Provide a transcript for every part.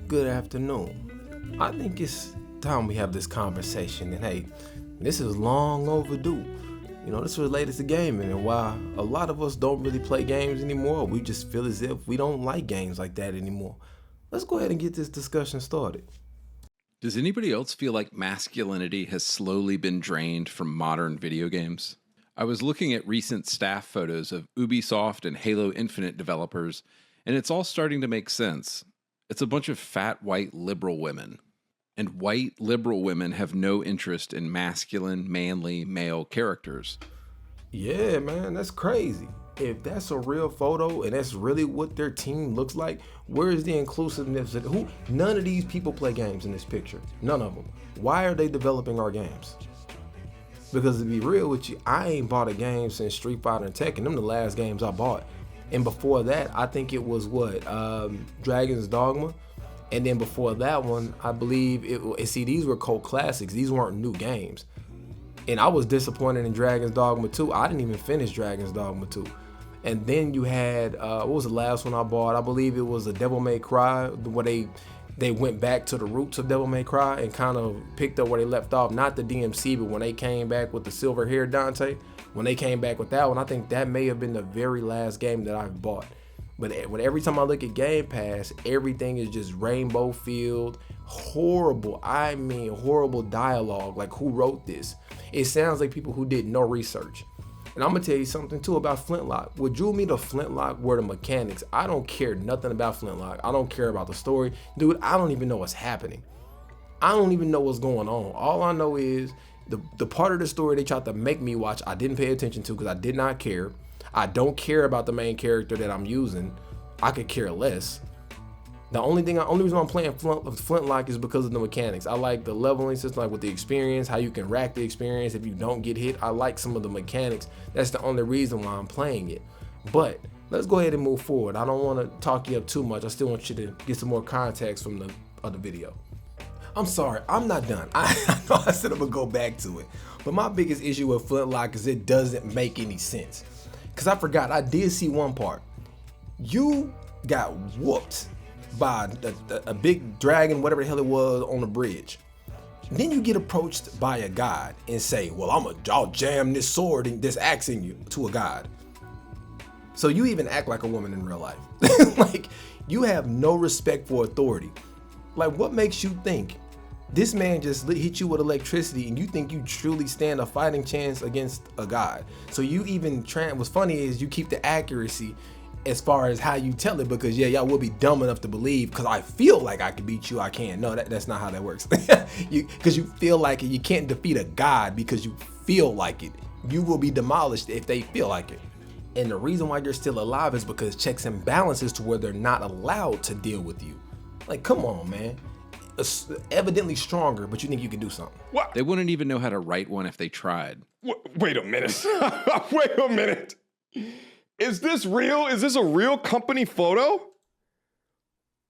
Good afternoon. I think it's time we have this conversation, and hey, this is long overdue. This related to gaming, and while a lot of us don't really play games anymore, we just feel as if we don't like games like that anymore. Let's go ahead and get this discussion started. Does anybody else feel like masculinity has slowly been drained from modern video games? I was looking at recent staff photos of Ubisoft and Halo Infinite developers, and it's all starting to make sense. It's a bunch of fat white liberal women. And white liberal women have no interest in masculine, manly, male characters. Yeah, man, that's crazy. If that's a real photo and that's really what their team looks like, where is the inclusiveness? None of these people play games in this picture. None of them. Why are they developing our games? Because to be real with you, I ain't bought a game since Street Fighter and Tekken. Them the last games I bought. And before that, I think it was Dragon's Dogma. And then before that one, I believe these were cult classics. These weren't new games. And I was disappointed in Dragon's Dogma 2. I didn't even finish Dragon's Dogma 2. And then you had, what was the last one I bought? I believe it was a Devil May Cry, where they went back to the roots of Devil May Cry and kind of picked up where they left off. Not the DMC, but when they came back with the silver hair Dante, when they came back with that one, I think that may have been the very last game that I've bought. But every time I look at Game Pass, everything is just rainbow filled, horrible dialogue. Like, who wrote this? It sounds like people who did no research. And I'm gonna tell you something too about Flintlock. What drew me to Flintlock were the mechanics. I don't care nothing about Flintlock. I don't care about the story. Dude, I don't even know what's happening. I don't even know what's going on. All I know is the part of the story they tried to make me watch, I didn't pay attention to because I did not care. I don't care about the main character that I'm using. I could care less. The only reason I'm playing Flintlock is because of the mechanics. I like the leveling system, like with the experience, how you can rack the experience if you don't get hit. I like some of the mechanics. That's the only reason why I'm playing it. But let's go ahead and move forward. I don't want to talk you up too much. I still want you to get some more context from the other video. I'm sorry, I'm not done. I know I said I'm gonna go back to it. But my biggest issue with Flintlock is it doesn't make any sense. Because I forgot, I did see one part. You got whooped by a big dragon, whatever the hell it was, on the bridge. Then you get approached by a god and say, well, I'll jam this sword and this axe in you, to a god. So you even act like a woman in real life. Like, you have no respect for authority. Like, what makes you think this man just hit you with electricity and you think you truly stand a fighting chance against a god? So you even what's funny is you keep the accuracy as far as how you tell it, because y'all will be dumb enough to believe because I feel like I can beat you, I can't. No, that's not how that works. Because you feel like it. You can't defeat a god because you feel like it. You will be demolished if they feel like it. And the reason why you're still alive is because checks and balances to where they're not allowed to deal with you. Like, come on, man. Evidently stronger, but you think you can do something. What? They wouldn't even know how to write one if they tried. Wait a minute. Wait a minute. Is this real? Is this a real company photo?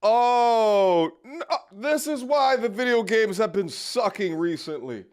Oh, no, this is why the video games have been sucking recently.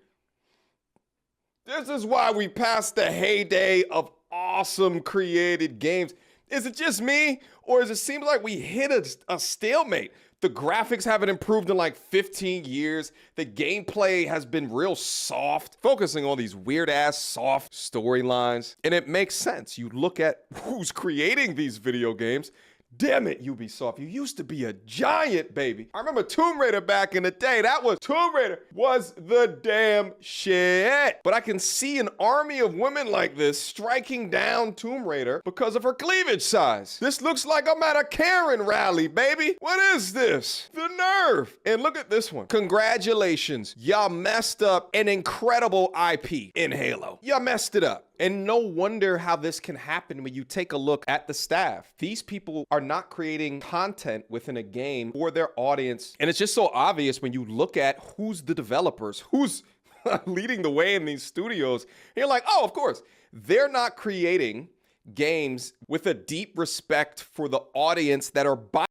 This is why we passed the heyday of awesome created games. Is it just me, or does it seem like we hit a stalemate? The graphics haven't improved in like 15 years. The gameplay has been real soft, focusing on these weird-ass soft storylines. And it makes sense. You look at who's creating these video games. Damn it, Ubisoft, you used to be a giant, baby. I remember Tomb Raider back in the day. Tomb Raider was the damn shit. But I can see an army of women like this striking down Tomb Raider because of her cleavage size. This looks like I'm at a Karen rally, baby. What is this? The nerve. And look at this one. Congratulations. Y'all messed up an incredible IP in Halo. Y'all messed it up. And no wonder how this can happen when you take a look at the staff. These people are not creating content within a game for their audience. And it's just so obvious when you look at who's the developers, who's leading the way in these studios. And you're like, oh, of course. They're not creating games with a deep respect for the audience that are buying.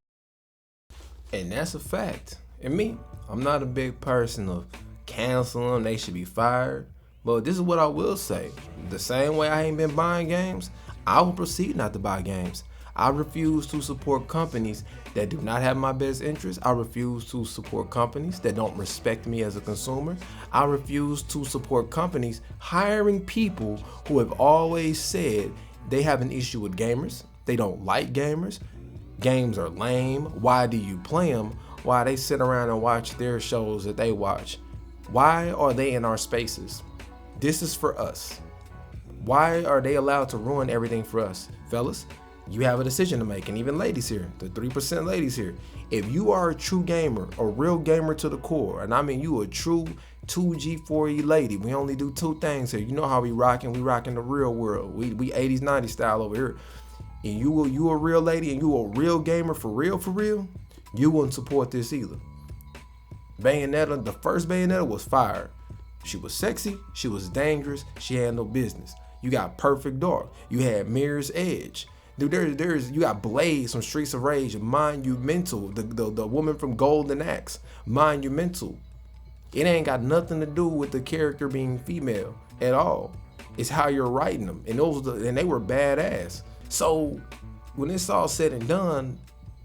And that's a fact. And me, I'm not a big person of canceling them, they should be fired. But this is what I will say. The same way I ain't been buying games, I will proceed not to buy games. I refuse to support companies that do not have my best interest. I refuse to support companies that don't respect me as a consumer. I refuse to support companies hiring people who have always said they have an issue with gamers. They don't like gamers. Games are lame. Why do you play them? Why they sit around and watch their shows that they watch? Why are they in our spaces? This is for us. Why are they allowed to ruin everything for us? Fellas, you have a decision to make, and even ladies here, the 3% ladies here. If you are a true gamer, a real gamer to the core, and I mean you a true 2G, 4E lady, we only do two things here. You know how we rocking the real world. We 80s, 90s style over here. And you a real lady and you a real gamer for real, you wouldn't support this either. Bayonetta, the first Bayonetta was fire. She was sexy, she was dangerous, she had no business. You got Perfect Dark, you had Mirror's Edge. Dude, you got Blaze from Streets of Rage, Monumental, the woman from Golden Axe, Monumental. It ain't got nothing to do with the character being female at all. It's how you're writing them, and they were badass. So when it's all said and done,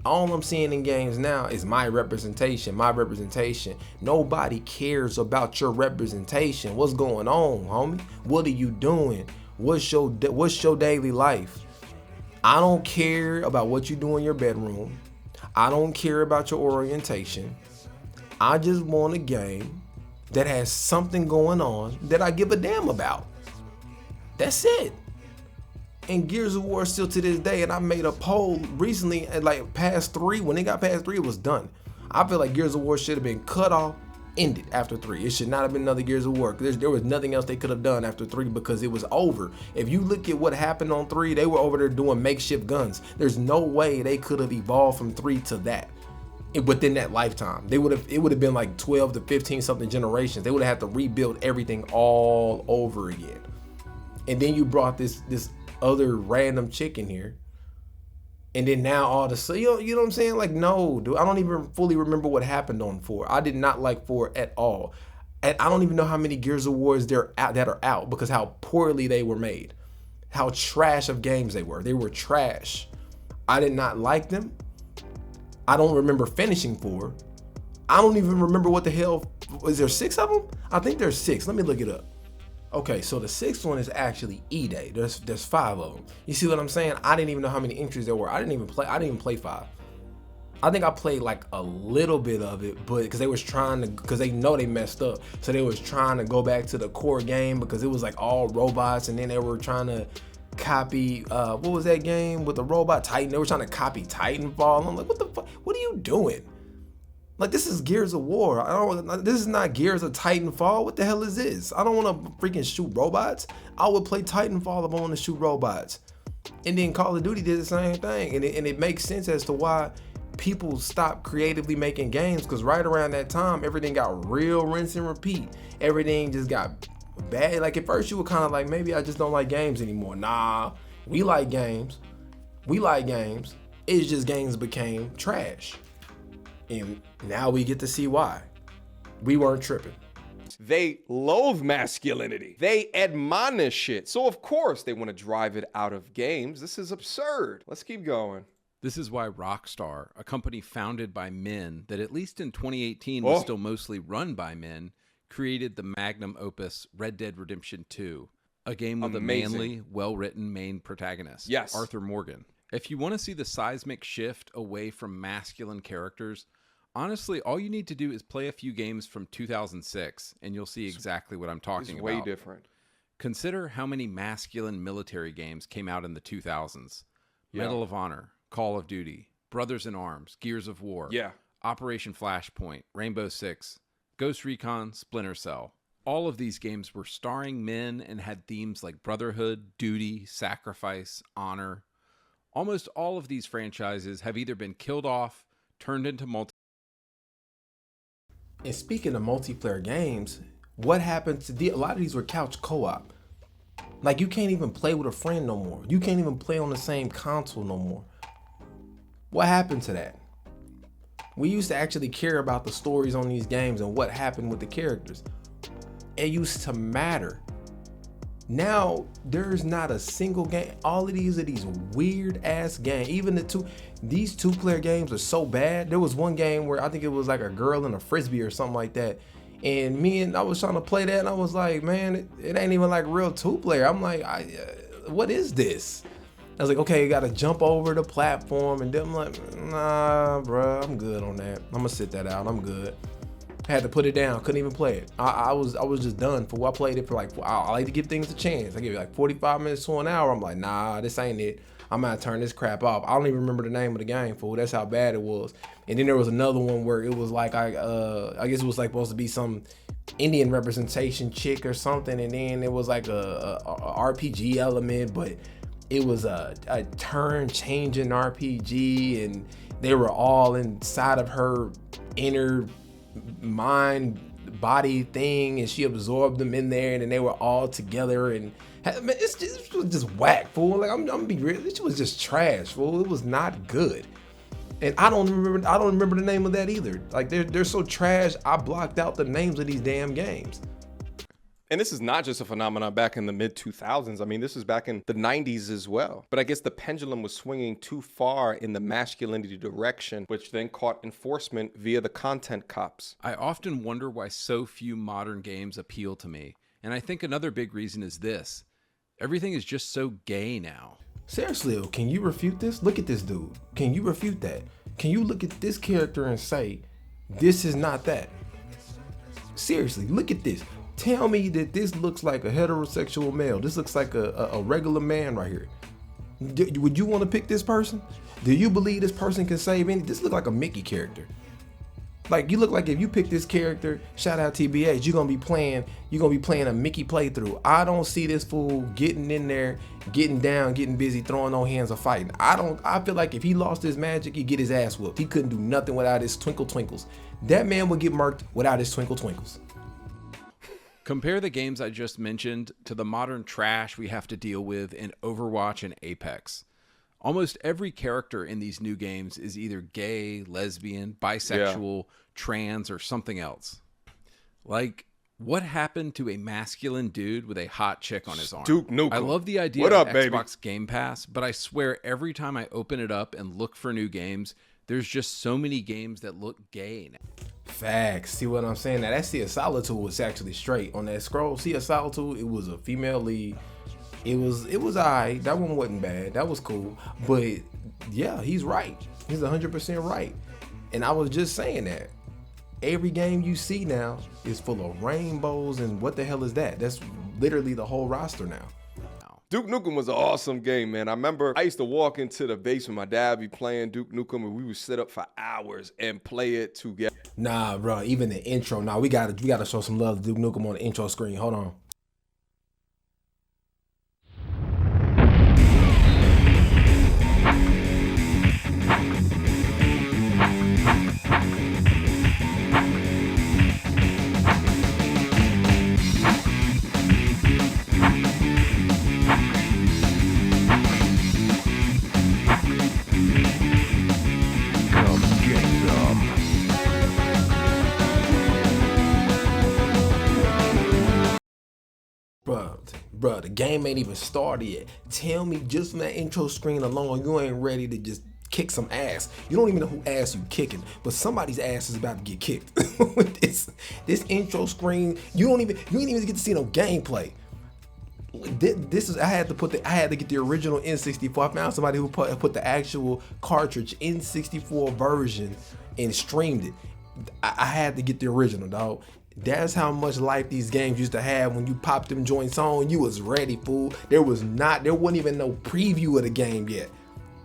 all I'm seeing in games now is my representation. Nobody cares about your representation. What's going on, homie? What are you doing? What's your daily life? I don't care about what you do in your bedroom. I don't care about your orientation. I just want a game that has something going on that I give a damn about. That's it. And Gears of War still to this day, and I made a poll recently at like past 3. When it got past 3, it was done. I feel like Gears of War should have been cut off, ended after 3. It should not have been another Gears of War. There was nothing else they could have done after 3 because it was over. If you look at what happened on 3, they were over there doing makeshift guns. There's no way they could have evolved from 3 to that within that lifetime. It would have been like 12 to 15 something generations. They would have had to rebuild everything all over again. And then you brought this other random chick in here, and then now all the you know what I'm saying? Like, no, dude, I don't even fully remember what happened on 4. I did not like 4 at all, and I don't even know how many Gears of Wars that are out because how poorly they were made, how trash of games they were. They were trash. I did not like them. I don't remember finishing 4. I don't even remember what the hell. Is there 6 of them? I think there's 6. Let me look it up. Okay, so the 6th one is actually H8te. There's 5 of them. You see what I'm saying? I didn't even know how many entries there were. I didn't even play 5. I think I played like a little bit of it, but because they know they messed up, so they was trying to go back to the core game because it was like all robots, and then they were trying to copy what was that game with the robot Titan? They were trying to copy Titanfall. I'm like, what the fuck? What are you doing? Like, this is Gears of War. This is not Gears of Titanfall. What the hell is this? I don't want to freaking shoot robots. I would play Titanfall if I want to shoot robots. And then Call of Duty did the same thing. And it makes sense as to why people stopped creatively making games, because right around that time, everything got real rinse and repeat. Everything just got bad. Like, at first you were kind of like, maybe I just don't like games anymore. Nah, we like games. It's just games became trash. And now we get to see why. We weren't tripping. They loathe masculinity. They admonish it. So of course they want to drive it out of games. This is absurd. Let's keep going. This is why Rockstar, a company founded by men that at least in 2018 was still mostly run by men, created the magnum opus Red Dead Redemption 2, a game with a manly, well-written main protagonist, Arthur Morgan. If you want to see the seismic shift away from masculine characters, honestly, all you need to do is play a few games from 2006, and you'll see exactly what I'm talking about. It's way different. Consider how many masculine military games came out in the 2000s. Medal of Honor, Call of Duty, Brothers in Arms, Gears of War, Operation Flashpoint, Rainbow Six, Ghost Recon, Splinter Cell. All of these games were starring men and had themes like brotherhood, duty, sacrifice, honor. Almost all of these franchises have either been killed off, turned into And speaking of multiplayer games, what happened to a lot of these were couch co-op. Like, you can't even play with a friend no more. You can't even play on the same console no more. What happened to that? We used to actually care about the stories on these games and what happened with the characters. It used to matter. Now there's not a single game. All of these are these weird ass games. Even these 2-player games are so bad. There was one game where I think it was like a girl and a frisbee or something like that. And I was trying to play that, and I was like, man, it ain't even like real 2-player. I'm like, what is this? I was like, okay, you gotta jump over the platform, and then I'm like, nah, bro, I'm good on that. I'm gonna sit that out. I'm good. Had to put it down. Couldn't even play it. I was just done. I played it for like, I like to give things a chance. I give it like 45 minutes to an hour. I'm like, nah, this ain't it. I'm gonna turn this crap off. I don't even remember the name of the game, fool. That's how bad it was. And then there was another one where it was like, I guess it was like supposed to be some Indian representation chick or something. And then it was like a RPG element, but it was a turn changing RPG, and they were all inside of her inner mind body thing, and she absorbed them in there, and then they were all together. And man, it was just whack, fool. Like I'm gonna be real, this was just trash, fool. It was not good. And I don't remember the name of that either. Like they're so trash, I blocked out the names of these damn games. And this is not just a phenomenon back in the mid 2000s. I mean, this was back in the 90s as well. But I guess the pendulum was swinging too far in the masculinity direction, which then caught enforcement via the content cops. I often wonder why so few modern games appeal to me. And I think another big reason is this. Everything is just so gay now. Seriously, can you refute this? Look at this dude. Can you refute that? Can you look at this character and say, this is not that? Seriously, look at this. Tell me that this looks like a heterosexual male. This looks like a regular man right here. Would you want to pick this person? Do you believe this person can save any? This look like a Mickey character. Like, you look like if you pick this character, shout out TBH, you're gonna be playing a Mickey playthrough. I don't see this fool getting in there, getting down, getting busy, throwing no hands or fighting. I feel like if he lost his magic, he'd get his ass whooped. He couldn't do nothing without his twinkle twinkles. That man would get murked without his twinkle twinkles. Compare the games I just mentioned to the modern trash we have to deal with in Overwatch and Apex. Almost every character in these new games is either gay, lesbian, bisexual, trans, or something else. Like, what happened to a masculine dude with a hot chick on his arm? Duke Nukem. I love the idea of Xbox Game Pass, but I swear every time I open it up and look for new games, there's just so many games that look gay now. Facts. See what I'm saying? Now that Sea of Solitude was actually straight on that scroll. Sea of Solitude, it was a female lead. It was alright. That one wasn't bad. That was cool. But yeah, he's right. He's 100% right. And I was just saying that every game you see now is full of rainbows, and what the hell is that? That's literally the whole roster now. Duke Nukem was an awesome game, man. I remember I used to walk into the basement, my dad would be playing Duke Nukem, and we would sit up for hours and play it together. Nah, bro, even the intro. Nah, we gotta show some love to Duke Nukem on the intro screen. Hold on. Bruh, the game ain't even started yet. Tell me just from that intro screen alone, you ain't ready to just kick some ass. You don't even know who ass you kicking, but somebody's ass is about to get kicked. With this intro screen, you ain't even get to see no gameplay. I had to get the original N64. I found somebody who put the actual cartridge N64 version and streamed it. I had to get the original, dog. That's how much life these games used to have. When you popped them joints on, you was ready, fool. There wasn't even no preview of the game yet.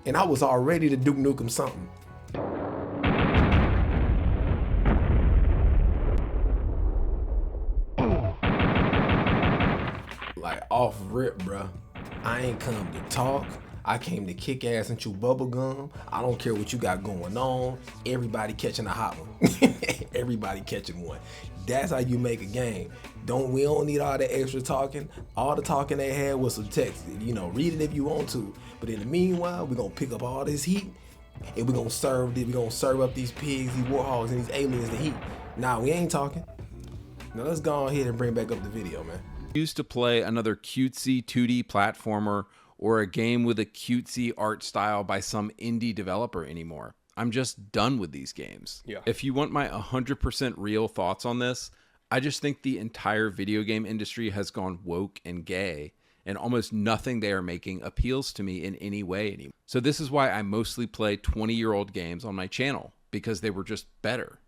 And I was all ready to Duke Nukem something. Like off rip, bruh. I ain't come to talk. I came to kick ass and chew bubble gum. I don't care what you got going on. Everybody catching a hot one. Everybody catching one. That's how you make a game. We don't need all that extra talking. All the talking they had was some text. Read it if you want to. But in the meanwhile, we're gonna pick up all this heat and we're gonna serve up these pigs, these warhogs, and these aliens the heat. Nah, we ain't talking. Now let's go ahead and bring back up the video, man. Used to play another cutesy 2D platformer or a game with a cutesy art style by some indie developer anymore. I'm just done with these games. Yeah. If you want my 100% real thoughts on this, I just think the entire video game industry has gone woke and gay, and almost nothing they are making appeals to me in any way anymore. So this is why I mostly play 20-year-old games on my channel, because they were just better.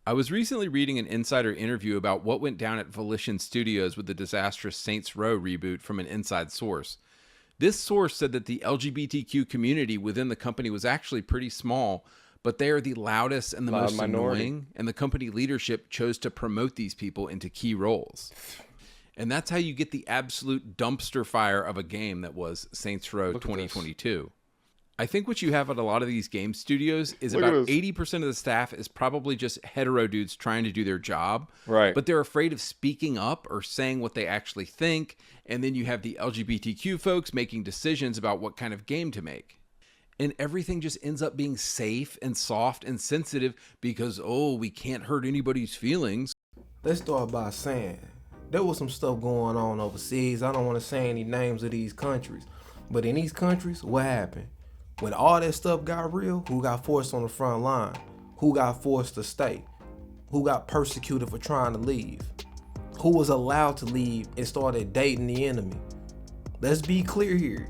I was recently reading an insider interview about what went down at Volition Studios with the disastrous Saints Row reboot from an inside source. This source said that the LGBTQ community within the company was actually pretty small, but they are the loudest and the most annoying, and the company leadership chose to promote these people into key roles. And that's how you get the absolute dumpster fire of a game that was Saints Row 2022. I think what you have at a lot of these game studios is about 80% of the staff is probably just hetero dudes trying to do their job. Right. But they're afraid of speaking up or saying what they actually think. And then you have the LGBTQ folks making decisions about what kind of game to make. And everything just ends up being safe and soft and sensitive because, oh, we can't hurt anybody's feelings. Let's start by saying there was some stuff going on overseas. I don't want to say any names of these countries. But in these countries, what happened? When all that stuff got real, who got forced on the front line? Who got forced to stay? Who got persecuted for trying to leave? Who was allowed to leave and started dating the enemy? Let's be clear here.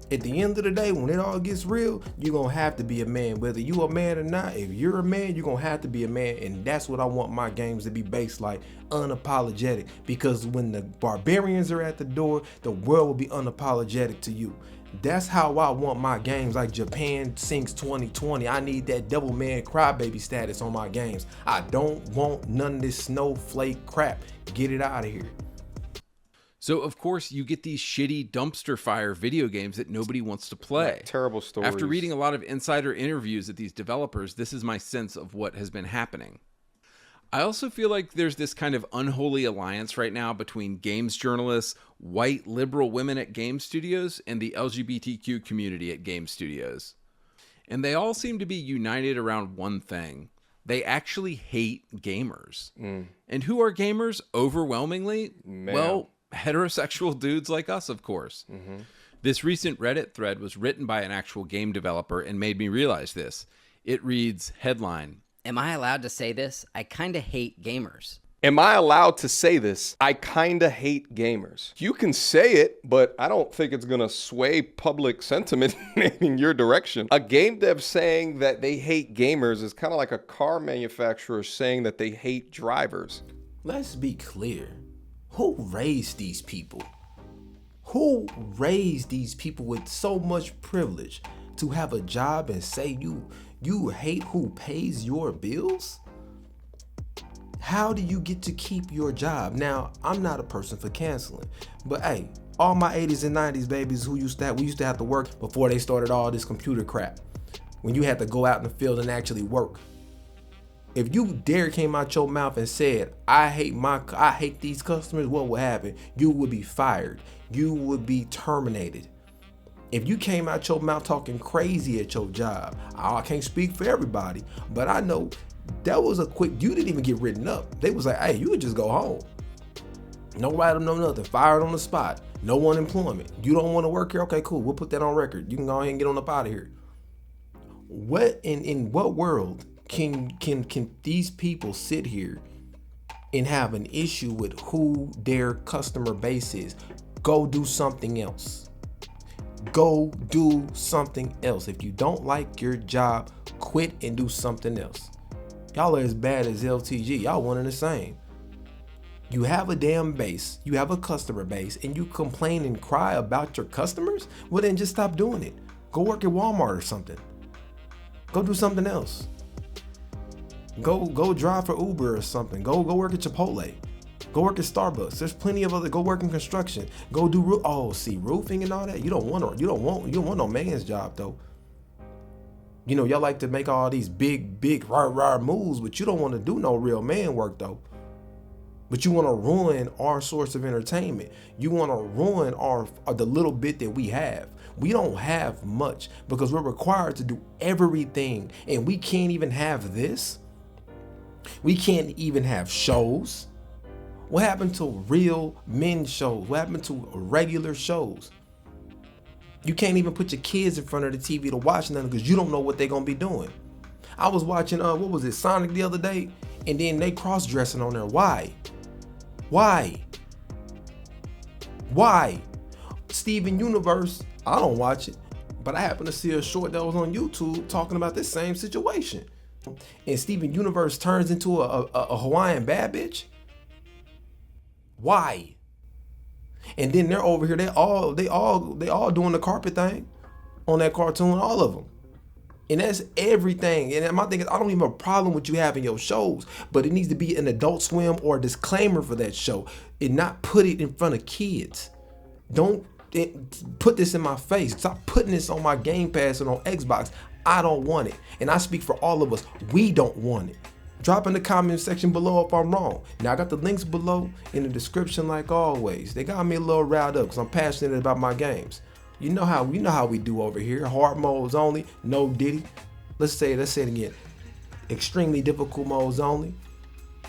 At the end of the day, when it all gets real, you're going to have to be a man. Whether you a man or not, if you're a man, you're going to have to be a man. And that's what I want my games to be based like, unapologetic. Because when the barbarians are at the door, the world will be unapologetic to you. That's how I want my games like Japan Sinks 2020. I need that devil man crybaby status on my games. I don't want none of this snowflake crap. Get it out of here. So, of course, you get these shitty dumpster fire video games that nobody wants to play. Terrible stories. After reading a lot of insider interviews at these developers, this is my sense of what has been happening. I also feel like there's this kind of unholy alliance right now between games journalists, white liberal women at game studios, and the LGBTQ community at game studios. And they all seem to be united around one thing. They actually hate gamers. And who are gamers overwhelmingly? Man. Well, heterosexual dudes like us, of course. This recent Reddit thread was written by an actual game developer and made me realize this. It reads, headline, "Am I allowed to say this? I kinda hate gamers." Am I allowed to say this? I kinda hate gamers. You can say it, but I don't think it's gonna sway public sentiment in your direction. A game dev saying that they hate gamers is kind of like a car manufacturer saying that they hate drivers. Let's be clear. Who raised these people? Who raised these people with so much privilege to have a job and say you hate who pays your bills? How do you get to keep your job? Now, I'm not a person for canceling, but hey, all my 80s and 90s babies we used to have to work before they started all this computer crap. When you had to go out in the field and actually work. If you dare came out your mouth and said, I hate these customers, what would happen? You would be fired. You would be terminated. If you came out your mouth talking crazy at your job, I can't speak for everybody, but I know that was you didn't even get written up. They was like, hey, you would just go home. No write-up, no nothing. Fired on the spot. No unemployment. You don't want to work here? Okay, cool. We'll put that on record. You can go ahead and get on up out of here. What in what world can these people sit here and have an issue with who their customer base is? Go do something else. Go do something else. If you don't like your job, quit and do something else. Y'all are as bad as LTG. Y'all one and the same. You have a damn base, you have a customer base, and you complain and cry about your customers? Well, then just stop doing it. Go work at Walmart or something. Go do something else. Go drive for Uber or something. Go work at Chipotle. Go work at Starbucks. There's plenty of other. Go work in construction. Go do roofing and all that. You don't want no man's job though. You know, y'all like to make all these big rah moves, but you don't want to do no real man work though. But you want to ruin our source of entertainment. You want to ruin the little bit that we have. We don't have much because we're required to do everything, and we can't even have this. We can't even have shows. What happened to real men shows? What happened to regular shows? You can't even put your kids in front of the TV to watch nothing because you don't know what they're gonna be doing. I was watching what was it, Sonic the other day, and then they cross-dressing on there. Why? Why? Why? Steven Universe, I don't watch it, but I happened to see a short that was on YouTube talking about this same situation. And Steven Universe turns into a Hawaiian bad bitch. Why? And then they're over here, they all doing the carpet thing on that cartoon, all of them. And that's everything. And my thing is, I don't even have a problem with you having your shows, but it needs to be an Adult Swim or a disclaimer for that show and not put it in front of kids. Don't put this in my face. Stop putting this on my Game Pass and on Xbox. I don't want it. And I speak for all of us. We don't want it. Drop in the comment section below if I'm wrong. Now I got the links below in the description like always. They got me a little riled up because I'm passionate about my games. You know how we do over here. Hard modes only, no Diddy. Let's say it again. Extremely difficult modes only.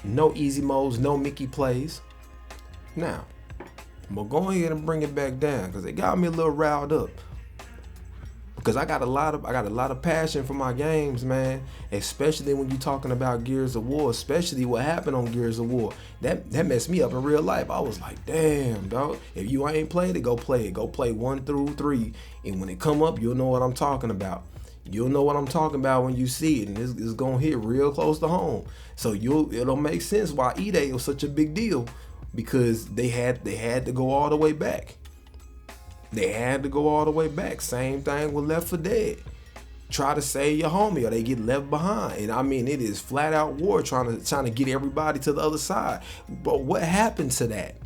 No easy modes, no Mickey plays. Now, I'm gonna go ahead and bring it back down because they got me a little riled up. Because I got a lot of passion for my games, man. Especially when you're talking about Gears of War, especially what happened on Gears of War. That messed me up in real life. I was like, damn, dog. If you ain't played it, go play it. Go play 1 through 3. And when it come up, you'll know what I'm talking about. You'll know what I'm talking about when you see it, and it's gonna hit real close to home. So it'll make sense why H8te was such a big deal, because they had to go all the way back. They had to go all the way back. Same thing with Left 4 Dead. Try to save your homie or they get left behind. And I mean, it is flat out war trying to get everybody to the other side. But what happened to that?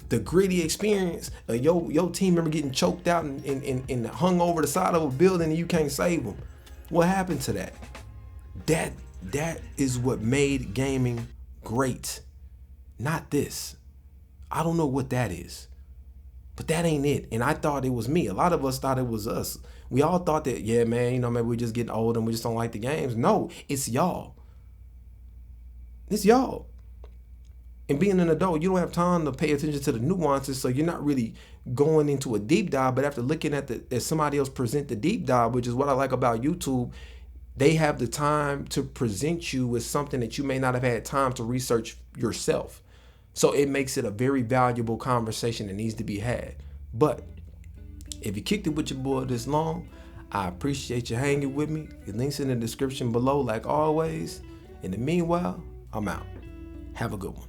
The gritty experience of your team member getting choked out and hung over the side of a building and you can't save them. What happened to that? That is what made gaming great. Not this. I don't know what that is. But that ain't it. And I thought it was me. A lot of us thought it was us. We all thought that, yeah, man, maybe we're just getting old and we just don't like the games. No, it's y'all. It's y'all. And being an adult, you don't have time to pay attention to the nuances, so you're not really going into a deep dive. But after looking at somebody else present the deep dive, which is what I like about YouTube, they have the time to present you with something that you may not have had time to research yourself. So it makes it a very valuable conversation that needs to be had. But if you kicked it with your boy this long, I appreciate you hanging with me. The link's in the description below like always. In the meanwhile, I'm out. Have a good one.